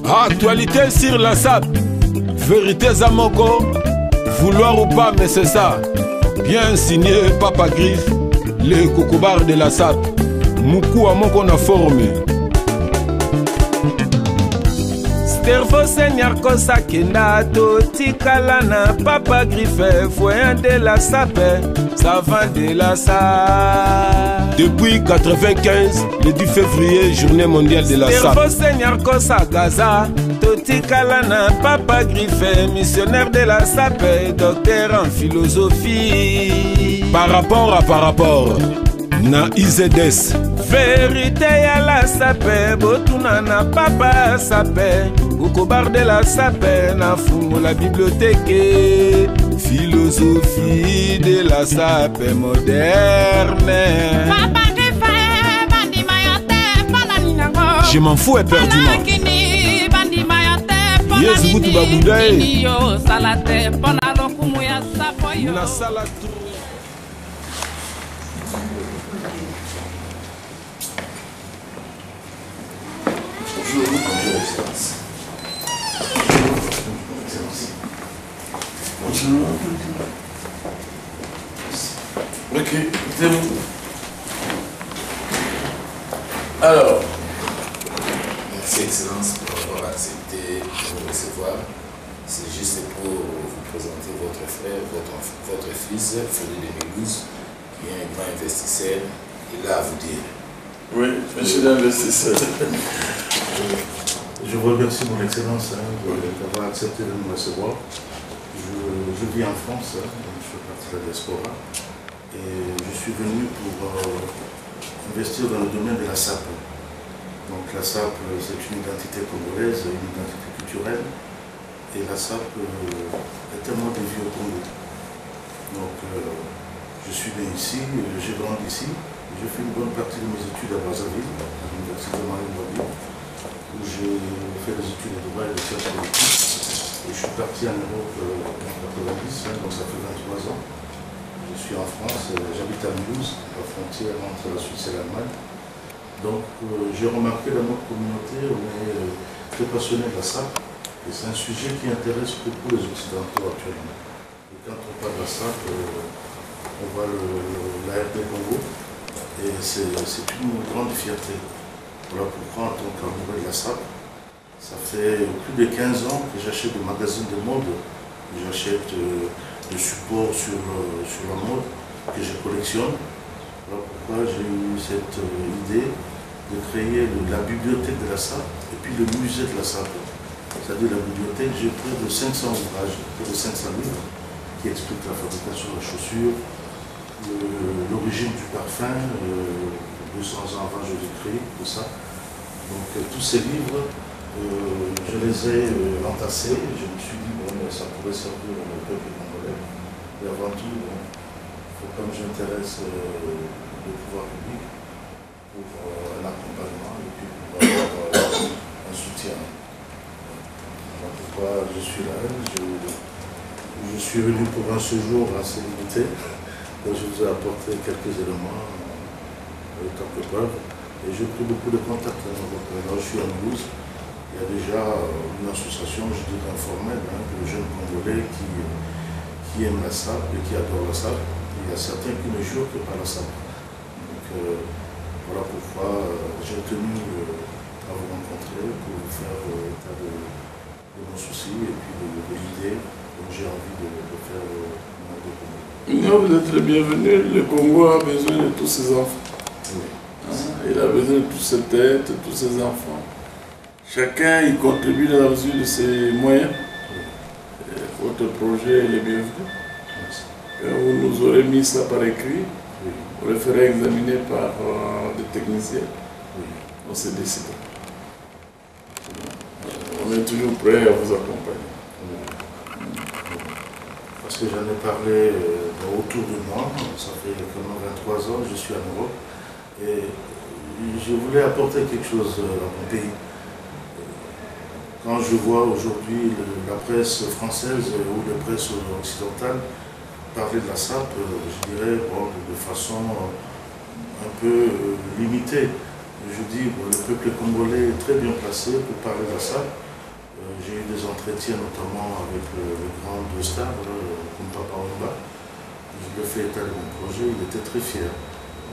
Actualité sur la SAP. Vérité Zamoko. Vouloir ou pas, mais c'est ça. Bien signé Papa Griffe, le cocobar de la SAP. Moukou à mon qu'on a formé. Stervo Seigneur Kosakena, Totikalana, Papa Griffe, foyen de la SAP, savant de la SAP. Depuis 95, le 10 février, journée mondiale de la SAP. Stervo Seigneur Kosagaza, Totikalana, Papa Griffe, missionnaire de la SAP, docteur en philosophie. Par rapport, na IZS. Vérité à la SAP, Botuna na Papa SAP, Kokobar de la SAP, na fungo la bibliothèque, philosophie de la SAP moderne. Je m'en fous éperdument. Yes, Boutou Baboudaï. Na salatou. Ok, c'est bon. Alors, merci Excellence pour avoir accepté de nous recevoir. C'est juste pour vous présenter votre frère, votre fils, Frédéric Demillouz, qui est un grand investisseur. Il a à vous dire. Oui, monsieur l'investisseur. Je vous remercie, mon Excellence, d'avoir accepté de nous recevoir. Je vis en France, donc je fais partie de la diaspora, et je suis venu pour investir dans le domaine de la SAP. Donc la SAP, c'est une identité congolaise, une identité culturelle, et la SAP est tellement déviée au Congo. Donc je suis né ici, j'ai grandi ici, j'ai fait une bonne partie de mes études à Brazzaville, à l'université de Marie-Noël, où j'ai fait des études de droit et de sciences politiques. Et je suis parti en Europe en 90, donc ça fait 23 ans. Je suis en France, j'habite à Mulhouse, à la frontière entre la Suisse et l'Allemagne. Donc j'ai remarqué dans notre communauté, on est très passionné de la SAP, et c'est un sujet qui intéresse beaucoup les Occidentaux actuellement. Et quand on parle de la SAP, on voit la RD Congo, et c'est une grande fierté. Voilà pourquoi, en tant qu'amoureux de la SAP, ça fait plus de 15 ans que j'achète des magazines de mode, que j'achète des supports sur la mode, que je collectionne. Voilà pourquoi j'ai eu cette idée de créer la bibliothèque de la SAP et puis le musée de la SAP. C'est-à-dire la bibliothèque, j'ai près de 500 ouvrages, près de 500 livres qui expliquent la fabrication de la chaussure, l'origine du parfum, 200 ans avant Jésus-Christ, tout ça. Donc tous ces livres, je les ai entassés, je me suis dit, bon, ça pourrait servir au peuple congolais. Et avant tout, il faut comme j'intéresse le pouvoir public pour un accompagnement et puis pour avoir un soutien. Voilà pourquoi je suis là. Je suis venu pour un séjour assez limité, donc je vous ai apporté quelques éléments en tant que preuve. Et j'ai pris beaucoup de contacts en Europe. Là, je suis à Mulhouse. Il y a déjà une association, je dirais informelle, de jeunes Congolais qui aiment la SAP et qui adorent la SAP. Il y a certains qui ne jouent que par la SAP. Donc voilà pourquoi j'ai tenu à vous rencontrer pour vous faire état de nos soucis et puis de l'idée dont j'ai envie de faire mon Congo. Non, vous êtes le bienvenu. Le Congo a besoin de tous ses enfants. Oui. Il a besoin de toutes ses têtes, de tous ses enfants. Chacun y contribue dans la mesure de ses moyens. Oui. Votre projet est le bienvenu. Vous nous aurez mis ça par écrit. Oui. Vous le ferez examiner par des techniciens. Oui. On s'est décidé. On est toujours prêt à vous accompagner. Oui. Parce que j'en ai parlé autour de moi. Ça fait quand même 23 ans que je suis en Europe. Et je voulais apporter quelque chose à mon pays. Quand je vois aujourd'hui la presse française ou la presse occidentale parler de la SAP, je dirais bon, de façon un peu limitée. je dis, le peuple congolais est très bien placé pour parler de ça. J'ai eu des entretiens notamment avec le grand Dostar, comme Papa Wemba. Je lui ai fait état de mon projet, il était très fier.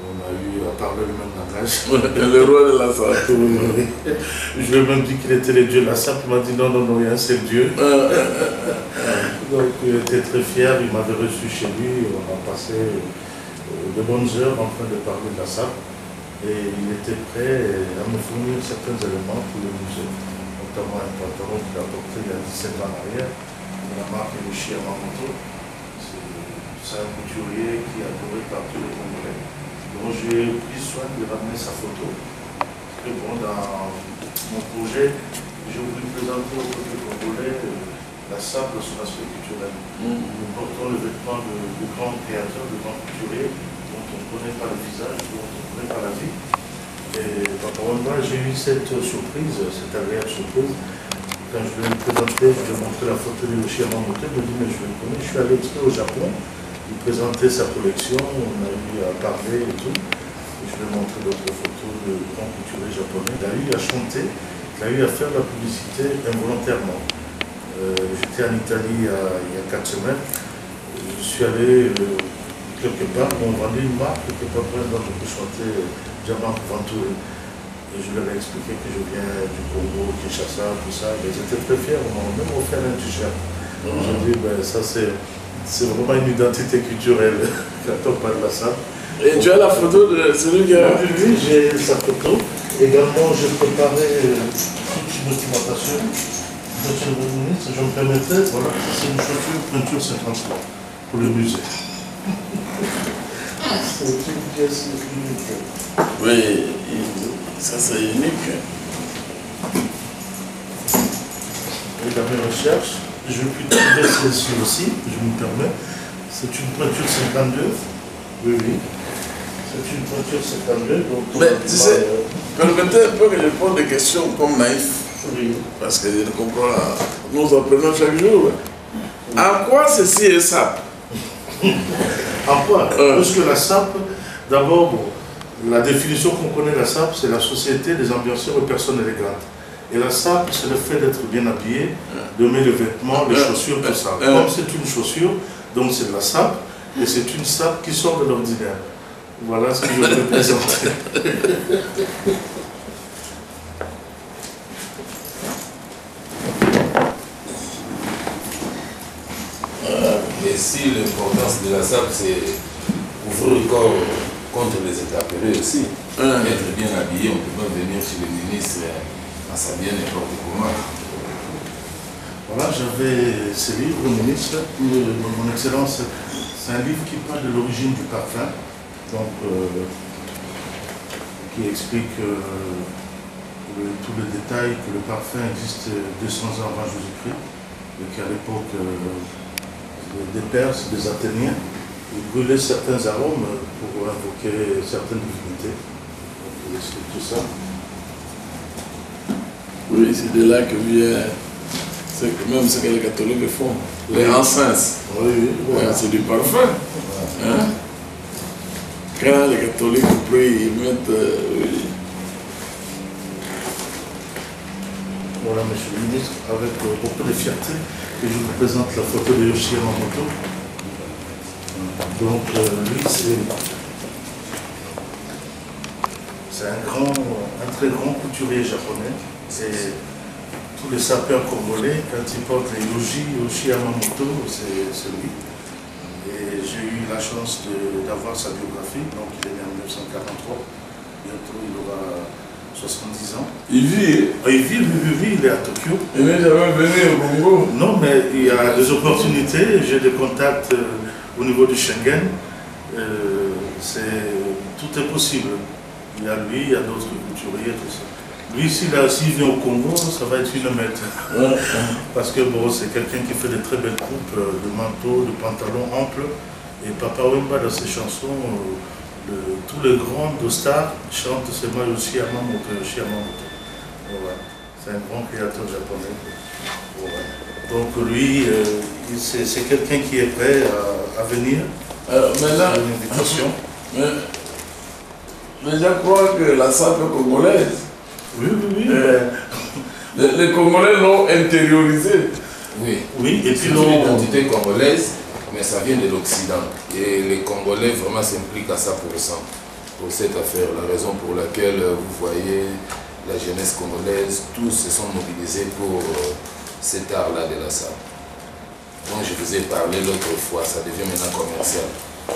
On a eu à parler le même langage. Le roi de la SAP. Je lui ai même dit qu'il était le dieu de la SAP. Il m'a dit non, non, non, il y a un seul dieu. Donc il était très fier, il m'avait reçu chez lui. On a passé de bonnes heures en train de parler de la SAP. Et il était prêt à me fournir certains éléments pour le musée. Notamment un pantalon qu'il a porté il y a 17 ans en arrière, de la marque Yoshi Yamamoto. C'est un couturier qui est adoré par tous les Congolais. Donc j'ai pris soin de ramener sa photo. Parce que bon, dans mon projet, j'ai voulu présenter au peuple congolais la SAP dans son aspect culturel. Nous portons le vêtement de grands créateurs, de grands couturiers, dont on ne connaît pas le visage, dont on ne connaît pas la vie. Et Papa Wemba, j'ai eu cette surprise, cette agréable surprise. Quand je vais me présenter, je vais montrer la photo de Yoshi Yamamoto, il me dit mais je le connais, je suis allé exprès au Japon, il présentait sa collection, on a eu à parler et tout. Et je lui ai montré d'autres photos de grands couturiers japonais. Il a eu à chanter, il a eu à faire la publicité involontairement. J'étais en Italie il y a 4 semaines, je suis allé quelque part, on vendait une marque, quelque part dans je peux chanter Diamant Ventouré. Et je leur ai expliqué que je viens du Congo, Kinshasa, tout ça. Ils étaient très fiers, on m'a même offert un t-shirt. J'ai dit, ben, ça c'est vraiment une identité culturelle quand on parle de ça. Et tu as la photo de celui qui a... Oui, j'ai sa photo. Également, j'ai préparé toute une documentation. Monsieur le ministre, je me permettrais, voilà, c'est une chaussure peinture 53 pour le musée. C'est une pièce unique. Oui, ça c'est unique. Et dans mes recherches, je puis trouver celle-ci aussi, je me permets. C'est une peinture 52. Oui, oui. C'est une peinture 52. Donc mais tu sais, permettez un peu que je pose des questions comme naïf. oui. Parce que je ne comprends pas. Nous apprenons chaque jour. En quoi ceci est SAP? En quoi? Parce que la SAP, d'abord, bon, la définition qu'on connaît de la SAP, c'est la société des ambianceurs et personnes élégantes. Et la SAP, c'est le fait d'être bien habillé, de mettre les vêtements, les chaussures, tout ça. Comme c'est une chaussure, donc c'est de la SAP, et c'est une SAP qui sort de l'ordinaire. Voilà ce que je vais présenter. Et si l'importance de la SAP, c'est ouvrir le corps contre les intempéries aussi, être bien habillé, on ne peut pas venir chez le ministre en s'habiller n'importe comment. Voilà, j'avais ce livre, le ministre, mon Excellence, c'est un livre qui parle de l'origine du parfum, donc qui explique tous les détails que le parfum existe 200 ans avant Jésus-Christ, et qu'à l'époque des Perses, des Athéniens, ils brûlaient certains arômes pour invoquer certaines divinités. Donc il explique tout ça. Oui, c'est de là que vient même ce que les catholiques font. Les encens. Oui, oui, voilà. C'est du parfum. Hein? Quand les catholiques prient, ils mettent... oui. Voilà, monsieur le ministre, avec beaucoup de fierté, que je vous présente la photo de Yoshi Yamamoto. Donc, lui, c'est un très grand couturier japonais. Et tous les sapeurs congolais, quand ils portent les Yoshi Yamamoto, c'est lui. Et j'ai eu la chance d'avoir sa biographie. Donc, il est né en 1943. Bientôt, il aura 70 ans. Il vit. Il vit, il est à Tokyo. Il n'est jamais venu au Congo. Non, mais il y a des opportunités. J'ai des contacts au niveau du Schengen. Tout est possible. Il y a lui, il y a d'autres couturiers, tout ça. Lui, s'il vient au Congo, ça va être une mette. Parce que bon, c'est quelqu'un qui fait de très belles coupes de manteaux, de pantalons amples. Et Papa Wemba, dans ses chansons, tous les grands stars chantent seulement Yoshi Yamamoto. Voilà. C'est un grand créateur japonais. Voilà. Donc lui, c'est quelqu'un qui est prêt à venir. Maintenant, une invitation. Mais je crois que la SAP est congolaise. Oui, oui, oui. Les Congolais l'ont intériorisé. Oui, Oui, et puis c'est une identité congolaise, mais ça vient de l'Occident. Et les Congolais vraiment s'impliquent à 100% pour cette affaire. La raison pour laquelle vous voyez la jeunesse congolaise, tous se sont mobilisés pour cet art-là de la SAP. Donc je vous ai parlé l'autre fois, ça devient maintenant commercial.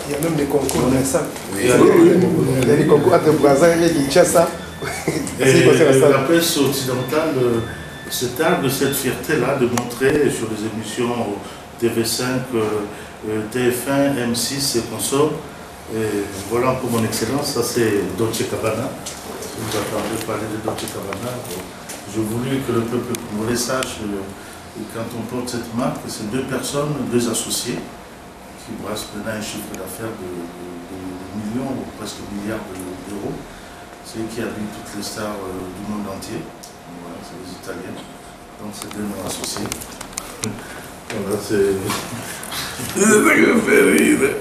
Il y a même des concours de ça. Oui, Il y a des concours entre Brazza et Kinshasa. Et la presse occidentale se targue de cette fierté-là de montrer sur les émissions TV5, TF1, M6 et consorts. Et voilà pour mon excellence, ça c'est Dolce Gabbana. Si vous attendez parler de Dolce Gabbana, je voulais que le peuple congolais sache, quand on porte cette marque, c'est deux personnes, deux associés, qui brassent maintenant un chiffre d'affaires de millions ou presque milliards d'euros. C'est eux qui habillent toutes les stars du monde entier. Voilà, c'est les Italiens. Donc c'est deux noms associés. Voilà, c'est ça qui me fait rire.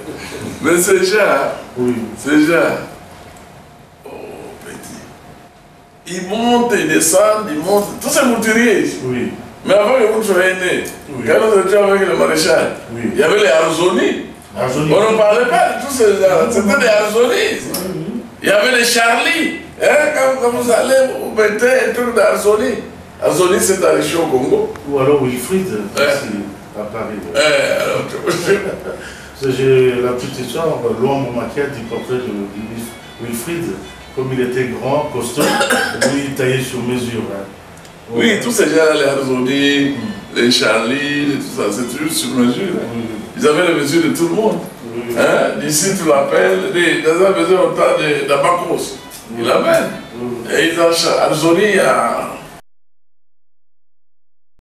Mais ces gens, oui. Oh petit, ils montent, ils descendent, ils montent, tous ces mouturiers. Oui. Mais avant que vous soyez né, quand nous étions avec le maréchal, il y avait les Arzoni. On ne parlait pas de tous ces gens, c'était des Arzoni. Il y avait les Charlie. Hein, quand vous allez, vous mettez un truc d'Arzoni. Arzoni, c'est arrivé au Congo. Ou alors Wilfried, ici, à Paris. J'ai la petite histoire, l'homme maquette du portrait de Wilfried, comme il était grand, costaud, lui il taillait sur mesure. Hein. Oui, tous ces gens-là, les Arzoni, les Charlie, tout ça, c'est toujours sur mesure. Hein. Ils avaient les mesures de tout le monde. Hein? D'ici, tu l'appelles, dans un besoin autant d'Abacos. Il l'appelle. Et ils ont Arzoni à